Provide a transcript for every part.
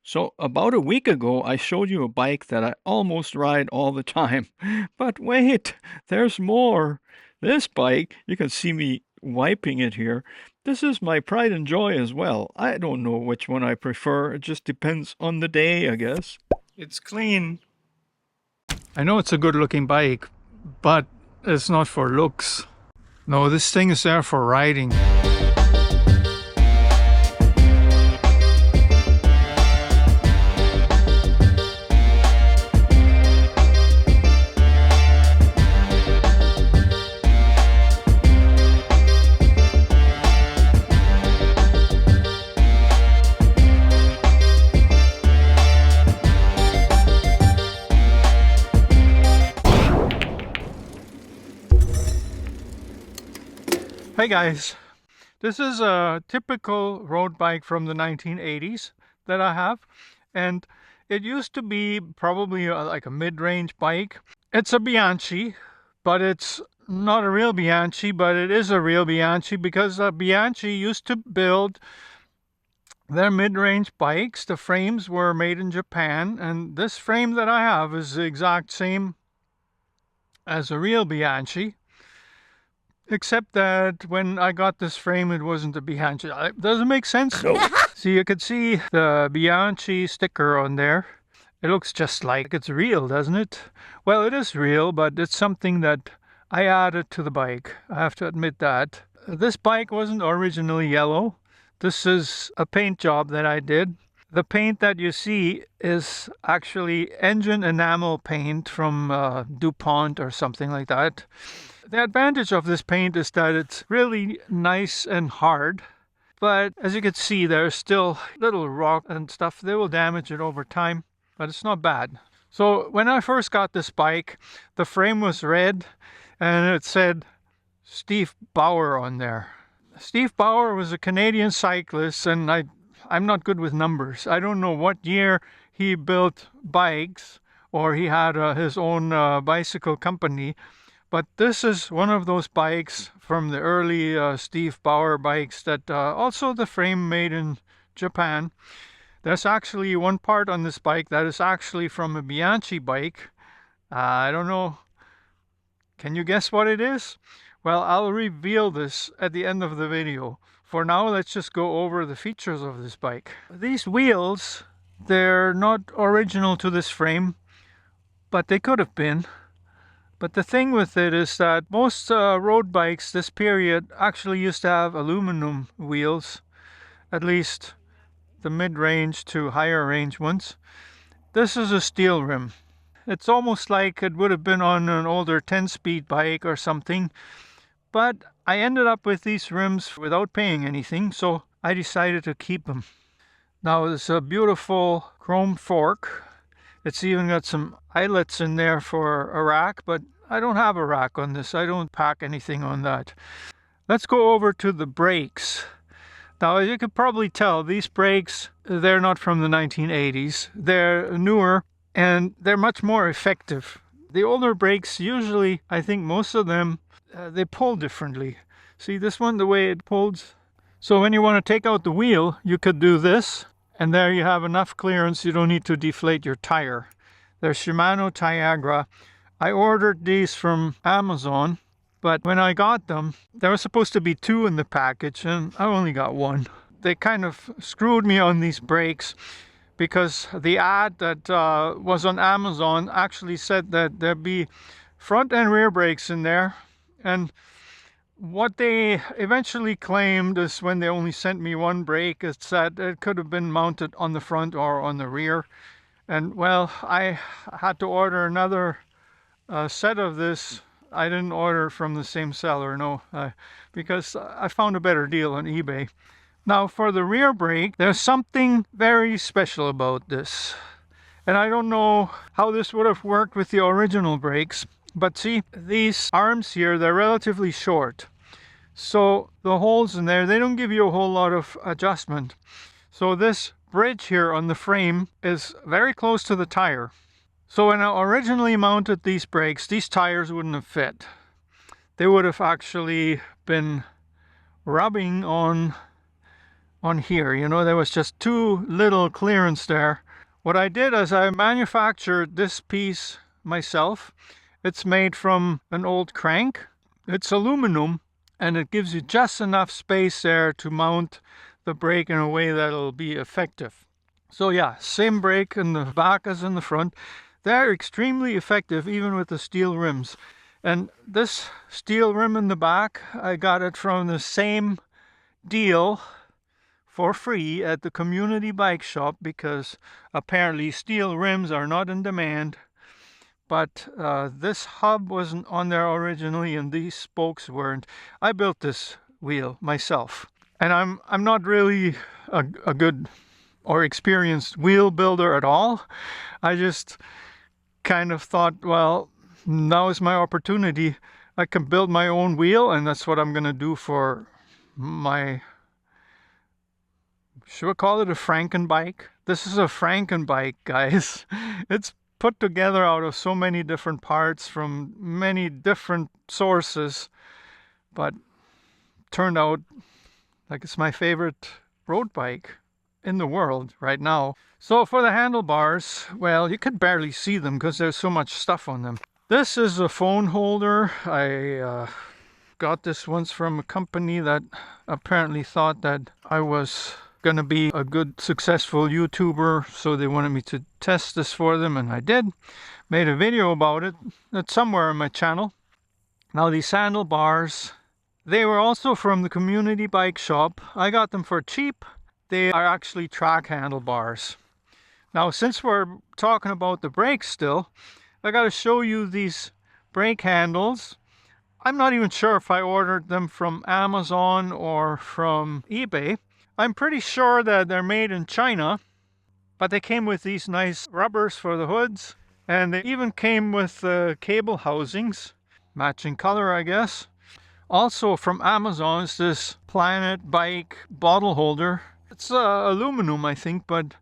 So, about a week ago, I showed you a bike that I almost ride all the time. But wait, there's more. This bike, you can see me wiping it here. This is my pride and joy as well. I don't know which one I prefer. It just depends on the day, I guess. It's clean. I know it's a good looking bike, but it's not for looks. No, this thing is there for riding. Hey guys, this is a typical road bike from the 1980s that I have, and it used to be probably like a mid-range bike. It's a Bianchi, but it's not a real Bianchi, but it is a real Bianchi because Bianchi used to build their mid-range bikes. The frames were made in Japan, and this frame that I have is the exact same as a real Bianchi. Except that when I got this frame, it wasn't a Bianchi. It doesn't make sense. No. See, you can see the Bianchi sticker on there. It looks just like it's real, doesn't it? Well, it is real, but it's something that I added to the bike. I have to admit that. This bike wasn't originally yellow. This is a paint job that I did. The paint that you see is actually engine enamel paint from DuPont or something like that. The advantage of this paint is that it's really nice and hard, but as you can see, there's still little rock and stuff. They will damage it over time, but it's not bad. So when I first got this bike, the frame was red and it said Steve Bauer on there. Steve Bauer was a Canadian cyclist, and I'm not good with numbers. I don't know what year he built bikes, or he had his own bicycle company. But this is one of those bikes from the early Steve Bauer bikes that also the frame made in Japan. There's actually one part on this bike that is actually from a Bianchi bike. I don't know. Can you guess what it is? Well, I'll reveal this at the end of the video. For now, let's just go over the features of this bike. These wheels, they're not original to this frame, but they could have been. But the thing with it is that most road bikes this period actually used to have aluminum wheels, at least the mid-range to higher range ones. This is a steel rim. It's almost like it would have been on an older 10-speed bike or something, but I ended up with these rims without paying anything, so I decided to keep them. Now there's a beautiful chrome fork. It's even got some eyelets in there for a rack, but I don't have a rack on this. I don't pack anything on that. Let's go over to the brakes. Now, as you can probably tell, these brakes, they're not from the 1980s. They're newer and they're much more effective. The older brakes, usually, I think most of them, they pull differently. See this one, the way it pulls? So when you want to take out the wheel, you could do this. And there you have enough clearance, you don't need to deflate your tire. They're Shimano Tiagra. I ordered these from Amazon, but when I got them, there was supposed to be 2 in the package, and I only got 1. They kind of screwed me on these brakes, because the ad that was on Amazon actually said that there'd be front and rear brakes in there, and what they eventually claimed is when they only sent me 1 brake, is that it could have been mounted on the front or on the rear. And well, I had to order another set of this. I didn't order from the same seller, no, because I found a better deal on eBay. Now for the rear brake, there's something very special about this. And I don't know how this would have worked with the original brakes, but see, these arms here, they're relatively short. So the holes in there, they don't give you a whole lot of adjustment. So this bridge here on the frame is very close to the tire. So when I originally mounted these brakes, these tires wouldn't have fit. They would have actually been rubbing on on here. You know, there was just too little clearance there. What I did is I manufactured this piece myself. It's made from an old crank. It's aluminum, and it gives you just enough space there to mount the brake in a way that'll be effective. So yeah, same brake in the back as in the front. They're extremely effective even with the steel rims. And this steel rim in the back, I got it from the same deal for free at the community bike shop, because apparently steel rims are not in demand. But this hub wasn't on there originally and these spokes weren't. I built this wheel myself. And I'm not really a good or experienced wheel builder at all. I just kind of thought, well, now is my opportunity. I can build my own wheel, and that's what I'm gonna do for my, should we call it a Frankenbike? This is a Frankenbike, guys. It's put together out of so many different parts from many different sources, but turned out like it's my favorite road bike in the world right now. So for the handlebars, well, you could barely see them because there's so much stuff on them. This is a phone holder. I got this once from a company that apparently thought that I was gonna be a good successful YouTuber, so they wanted me to test this for them, and I did. Made a video about it. It's somewhere on my channel. Now these handlebars, they were also from the community bike shop. I got them for cheap. They are actually track handlebars. Now since we're talking about the brakes still, I gotta show you these brake handles. I'm not even sure if I ordered them from Amazon or from eBay. I'm pretty sure that they're made in China, but they came with these nice rubbers for the hoods, and they even came with cable housings, matching color, I guess. Also from Amazon is this Planet Bike bottle holder. It's aluminum, I think, but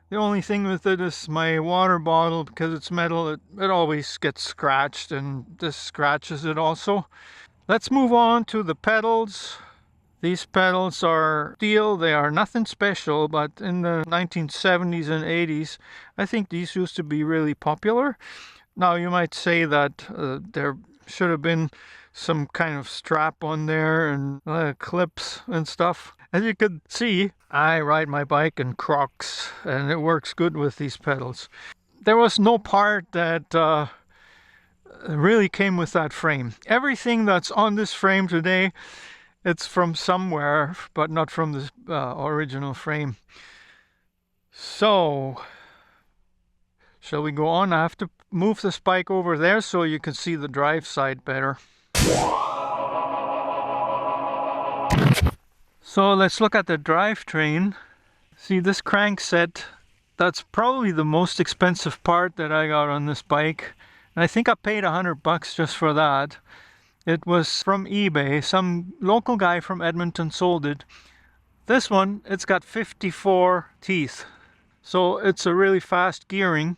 the only thing with it is my water bottle, because it's metal, it always gets scratched, and this scratches it also. Let's move on to the pedals. These pedals are steel. They are nothing special, but in the 1970s and 80s, I think these used to be really popular. Now you might say that there should have been some kind of strap on there and clips and stuff. As you could see, I ride my bike in Crocs, and it works good with these pedals. There was no part that really came with that frame. Everything that's on this frame today, it's from somewhere, but not from the original frame. So, shall we go on? I have to move this bike over there so you can see the drive side better. So let's look at the drivetrain. See this crank set, that's probably the most expensive part that I got on this bike. And I think I paid $100 just for that. It was from eBay. Some local guy from Edmonton sold it. This one, it's got 54 teeth. So it's a really fast gearing.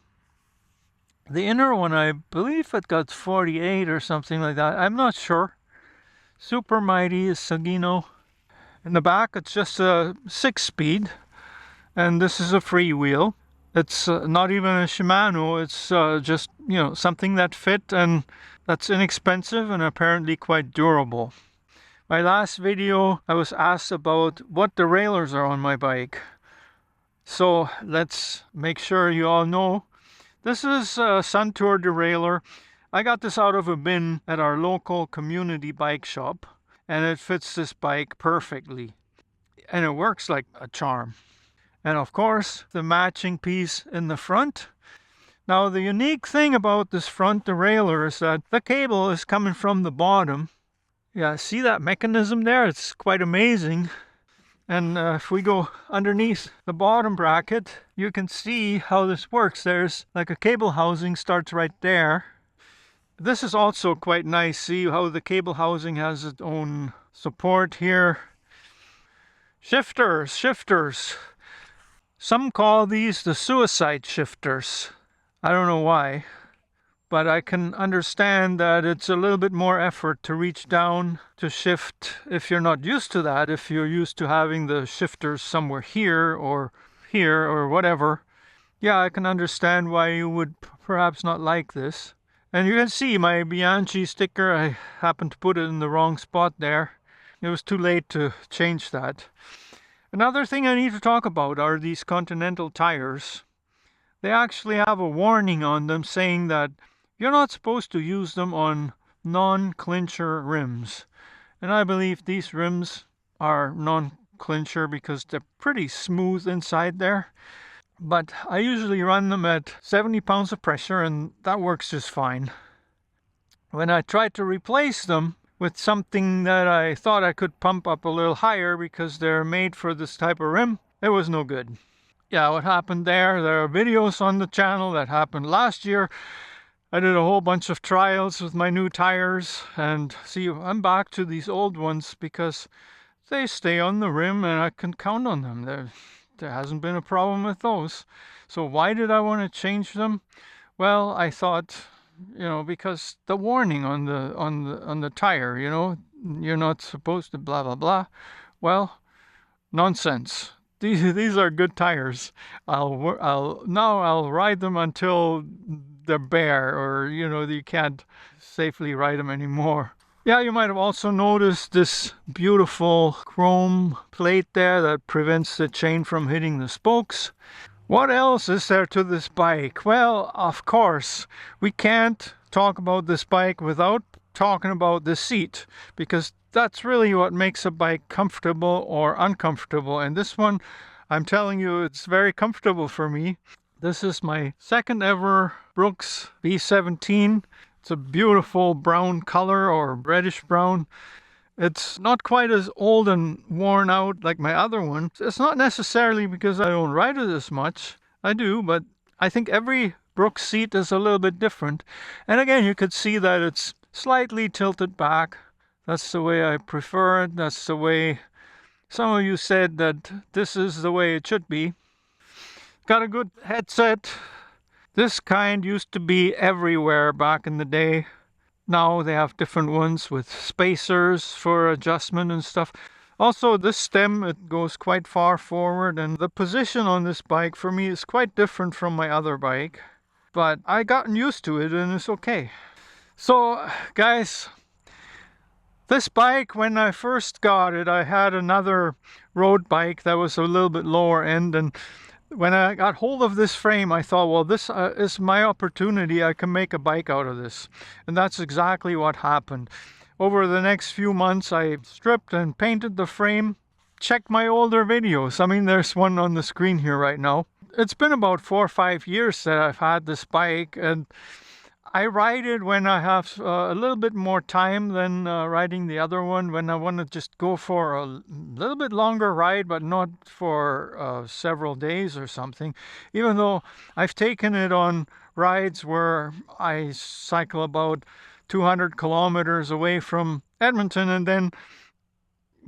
The inner one, I believe it got 48 or something like that. I'm not sure. Super Mighty is Sugino. In the back, it's just a 6-speed, and this is a freewheel. It's not even a Shimano. It's just, you know, something that fit and that's inexpensive and apparently quite durable. My last video, I was asked about what derailleurs are on my bike. So let's make sure you all know. This is a Suntour derailleur. I got this out of a bin at our local community bike shop, and it fits this bike perfectly. And it works like a charm. And of course, the matching piece in the front. Now, the unique thing about this front derailleur is that the cable is coming from the bottom. Yeah, see that mechanism there? It's quite amazing. And if we go underneath the bottom bracket, you can see how this works. There's like a cable housing starts right there. This is also quite nice. See how the cable housing has its own support here. Shifters. Some call these the suicide shifters. I don't know why, but I can understand that it's a little bit more effort to reach down to shift if you're not used to that, if you're used to having the shifters somewhere here or whatever. Yeah, I can understand why you would perhaps not like this. And you can see my Bianchi sticker, I happened to put it in the wrong spot there. It was too late to change that. Another thing I need to talk about are these Continental tires. They actually have a warning on them saying that you're not supposed to use them on non-clincher rims. And I believe these rims are non-clincher because they're pretty smooth inside there. But I usually run them at 70 pounds of pressure and that works just fine. When I tried to replace them with something that I thought I could pump up a little higher because they're made for this type of rim, it was no good. Yeah, what happened there are videos on the channel that happened last year. I did a whole bunch of trials with my new tires, and see, I'm back to these old ones because they stay on the rim and I can count on them. There hasn't been a problem with those. So why did I want to change them? Well, I thought, because the warning on the tire, you're not supposed to blah blah blah. Well, nonsense. These are good tires. I'll ride them until they're bare, or you can't safely ride them anymore. Yeah, you might have also noticed this beautiful chrome plate there that prevents the chain from hitting the spokes. What else is there to this bike? Well, of course, we can't talk about this bike without talking about the seat, because that's really what makes a bike comfortable or uncomfortable. And this one, I'm telling you, it's very comfortable for me. This is my second ever Brooks V17. It's a beautiful brown color, or reddish brown. It's not quite as old and worn out like my other one. It's not necessarily because I don't ride it as much. I do, but I think every Brooks seat is a little bit different. And again, you could see that it's slightly tilted back. That's the way I prefer it. That's the way some of you said that this is the way it should be. Got a good headset. This kind used to be everywhere back in the day. Now they have different ones with spacers for adjustment and stuff. Also, this stem, it goes quite far forward, and the position on this bike for me is quite different from my other bike. But I gotten used to it and it's okay. So guys, this bike, when I first got it, I had another road bike that was a little bit lower end, and when I got hold of this frame, I thought, well, this is my opportunity. I can make a bike out of this. And that's exactly what happened. Over the next few months, I stripped and painted the frame. Check my older videos. I mean, there's one on the screen here right now. It's been about 4 or 5 years that I've had this bike, and I ride it when I have a little bit more time than riding the other one, when I want to just go for a little bit longer ride, but not for several days or something. Even though I've taken it on rides where I cycle about 200 kilometers away from Edmonton and then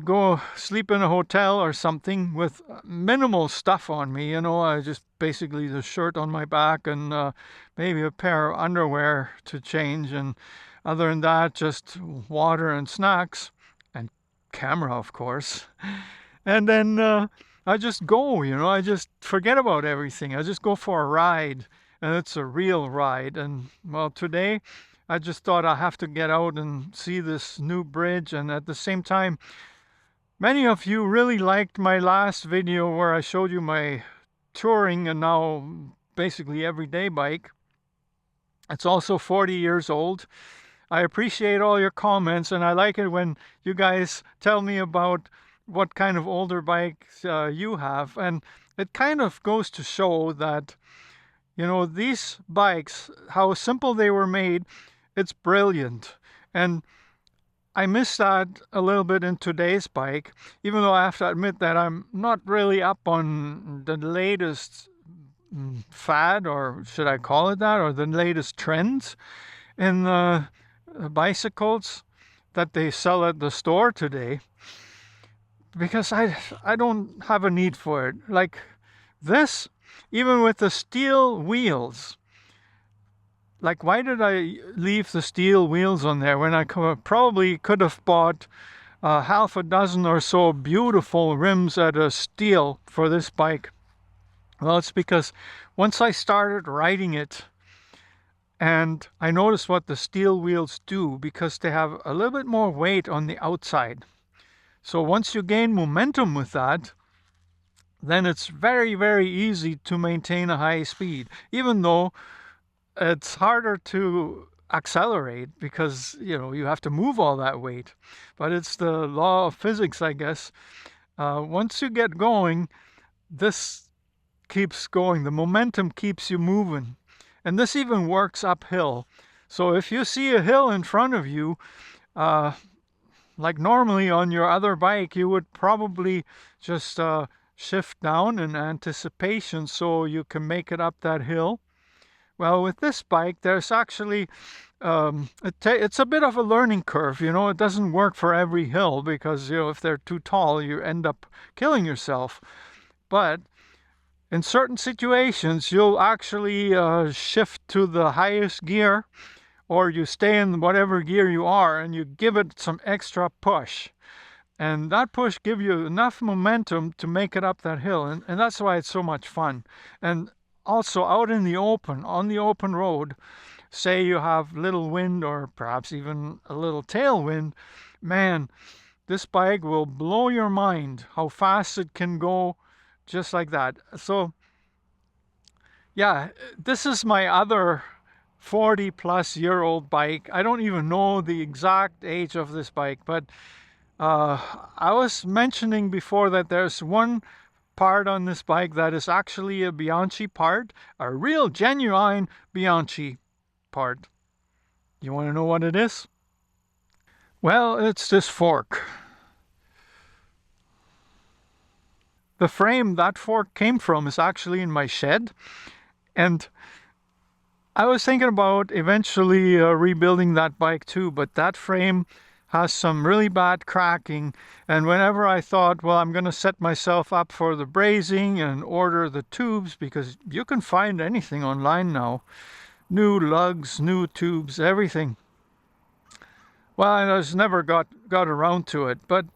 go sleep in a hotel or something with minimal stuff on me, I just basically the shirt on my back and maybe a pair of underwear to change, and other than that, just water and snacks and camera, of course. And then I just go, I just forget about everything. I just go for a ride, and it's a real ride. And well, today I just thought I have to get out and see this new bridge, and at the same time, many of you really liked my last video where I showed you my touring and now basically everyday bike. It's also 40 years old. I appreciate all your comments, and I like it when you guys tell me about what kind of older bikes you have. And it kind of goes to show that, these bikes, how simple they were made, it's brilliant. And I miss that a little bit in today's bike, even though I have to admit that I'm not really up on the latest fad, or should I call it that, or the latest trends in bicycles that they sell at the store today, because I don't have a need for it. Like this, even with the steel wheels, like, why did I leave the steel wheels on there when I probably could have bought half a dozen or so beautiful rims out of steel for this bike? Well, it's because once I started riding it, and I noticed what the steel wheels do, because they have a little bit more weight on the outside. So once you gain momentum with that, then it's very, very easy to maintain a high speed, even though it's harder to accelerate because, you know, you have to move all that weight. But it's the law of physics, I guess. Once you get going, this keeps going. The momentum keeps you moving. And this even works uphill. So if you see a hill in front of you, like normally on your other bike, you would probably just shift down in anticipation so you can make it up that hill. Well, with this bike, there's actually, it's a bit of a learning curve, you know. It doesn't work for every hill because, you know, if they're too tall, you end up killing yourself. But in certain situations, you'll actually shift to the highest gear, or you stay in whatever gear you are and you give it some extra push. And that push gives you enough momentum to make it up that hill. And that's why it's so much fun. And also out in the open, on the open road, say you have little wind or perhaps even a little tailwind, man, this bike will blow your mind how fast it can go just like that. So yeah, this is my other 40-plus-year-old bike. I don't even know the exact age of this bike, but I was mentioning before that there's one part on this bike that is actually a Bianchi part, a real genuine Bianchi part. You want to know what it is? Well, it's this fork. The frame that fork came from is actually in my shed, and I was thinking about eventually rebuilding that bike too, but that frame has some really bad cracking, and whenever I thought, well, I'm going to set myself up for the brazing and order the tubes, because you can find anything online now, new lugs, new tubes, everything. Well, I just never got around to it, but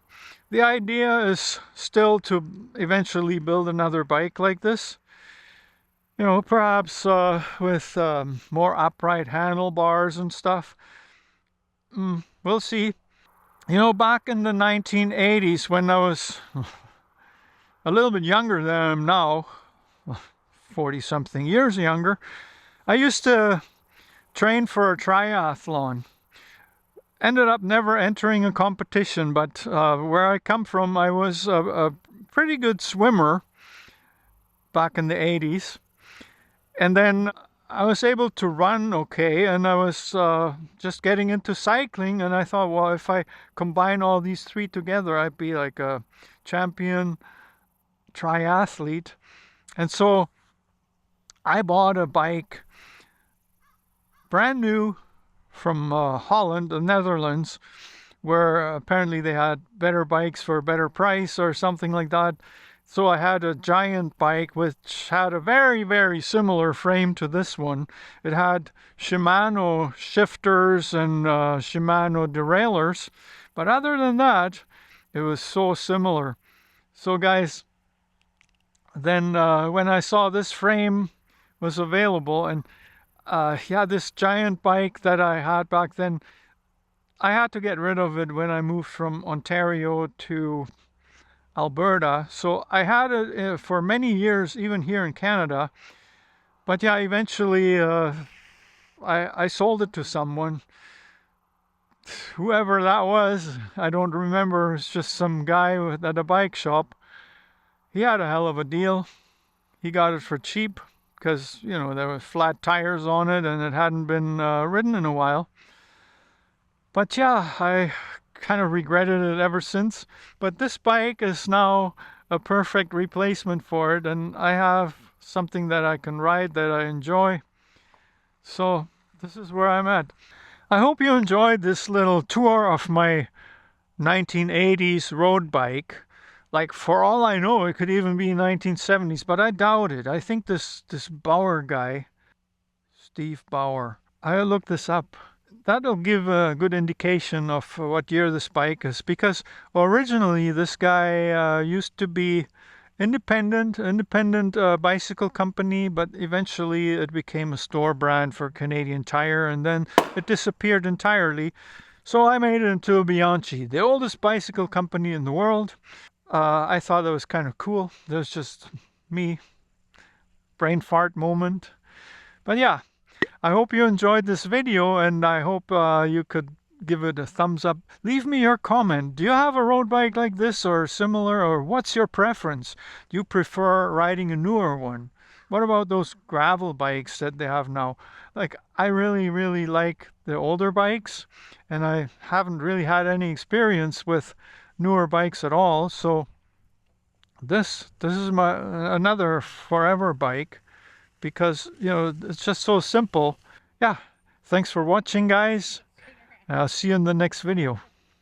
the idea is still to eventually build another bike like this. You know, perhaps with more upright handlebars and stuff. We'll see. You know, back in the 1980s, when I was a little bit younger than I am now, 40-something years younger, I used to train for a triathlon. Ended up never entering a competition, but where I come from, I was a pretty good swimmer back in the 80s. And then I was able to run okay, and I was just getting into cycling, and I thought, well, if I combine all these three together, I'd be like a champion triathlete. And so I bought a bike, brand new, from Holland, the Netherlands, where apparently they had better bikes for a better price or something like that. So I had a giant bike which had a very, very similar frame to this one. It had Shimano shifters and Shimano derailleurs. But other than that, it was so similar. So guys, then when I saw this frame was available, and yeah, this giant bike that I had back then, I had to get rid of it when I moved from Ontario to Alberta. So I had it for many years, even here in Canada. But yeah, eventually I sold it to someone. Whoever that was, I don't remember. It's just some guy at a bike shop. He had a hell of a deal. He got it for cheap because, you know, there were flat tires on it and it hadn't been ridden in a while. But yeah, I kind of regretted it ever since. But this bike is now a perfect replacement for it, and I have something that I can ride that I enjoy. So this is where I'm at. I hope you enjoyed this little tour of my 1980s road bike. Like, for all I know, it could even be 1970s, but I doubt it. I think this Bauer guy, Steve Bauer, I'll look this up. That'll give a good indication of what year this bike is, because originally this guy used to be independent bicycle company, but eventually it became a store brand for Canadian Tire, and then it disappeared entirely. So I made it into a Bianchi, the oldest bicycle company in the world. I thought that was kind of cool. There's just me, brain fart moment. But yeah, I hope you enjoyed this video, and I hope you could give it a thumbs up. Leave me your comment. Do you have a road bike like this or similar, or what's your preference? Do you prefer riding a newer one? What about those gravel bikes that they have now? Like, I really like the older bikes, and I haven't really had any experience with newer bikes at all. So this is my another forever bike, because it's just so simple. Yeah, thanks for watching, guys. I'll see you in the next video.